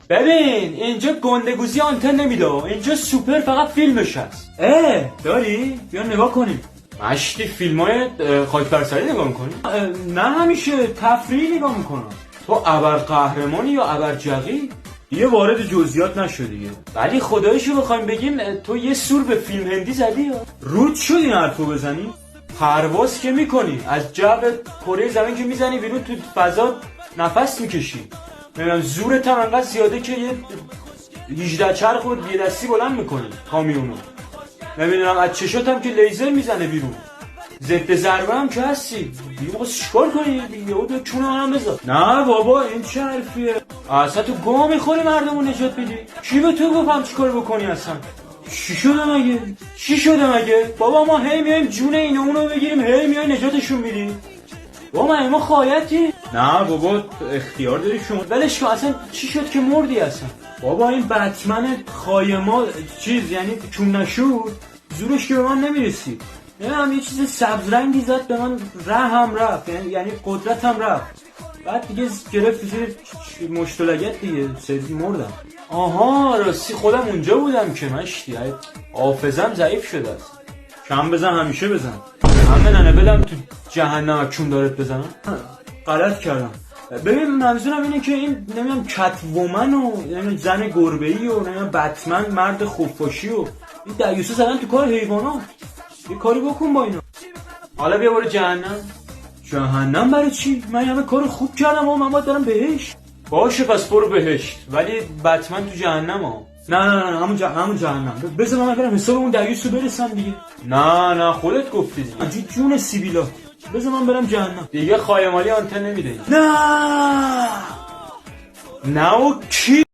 ببین اینجا گندگوزی آنتن نمیده، اینجا سوپر فقط فیلمش هست. داری؟ بیا نگاه کنیم. مشتی فیلمای خاک برسری نگاه میکنی؟ نه همیشه تفریحی نگاه میکنم. تو ابرقهرمانی یا ابرجقی؟ دیگه وارد جزئیات نشو دیگه. ولی خدایشو بخوایم بگیم تو یه سور به فیلم هندی زدی یا؟ رود شد این حرفو بزنی؟ پرواز که میکنی از جو کره زمین که میزنی بیرون تو فضا نفس میکشی. نمیدونم زورت هم انقدر زیاده که یه 18 چرخ رو یه دستی بلند میکنی کامیونو. نمیدونم از چشات هم که لیزر میزنه بیرون. ضد ضربه هم که هستی. دیگه بخواد چیکار کنی؟ دیگه او چونه منم بذار. نه بابا این چه حرفیه؟ اصلا تو گوه میخوری مردمو نجات بدی؟ کی به تو گفتم چیکار بکنی اصلا؟ چی شده مگه؟ چی شده مگه؟ بابا ما هی میایم جون اینو اونو بگیریم، هی میای نجاتشون میدی. بابا ما خایتی؟ نه بابا اختیار داری شما. ولش کن، اصلا چی شد که مردی اصلا؟ بابا این بتمن خایما چیز یعنی چون نشود زورش که به من نمیرسید. هم یه چیز سبز رنگی زد به من، هم رفت، یعنی قدرتم رفت. بعد دیگه گرفت زیر مشتلگت دیگه سری مردم. آها راستی خودم اونجا بودم که مشتی حافظم ضعیف شده است. کم بزن همیشه بزن. همه ننه بدم تو جهنم چون دارت بزنم. غلط کردم. ببین منظورم اینه که این نمیدونم کت وومن و نمیدونم زن گربه‌ای و نمیدونم بتمن مرد خفاشی و این دیوسا زدن تو کار حیوانات. یه کاری بکن با اینا. حالا بیا برو جهنم. جهنم برای چی؟ من همه کار خوب کردم و من باید دارم بهشت. باشه پس برو بهشت، ولی بتمن تو جهنم ها. نه همون جهنم. بذار من برم حساب اون دیوس رو برسم دیگه. نه خودت گفتی دیگه. جون سیبیلا. بذار من برم جهنم دیگه خایمالی آنتن نمیده. نه نه و کی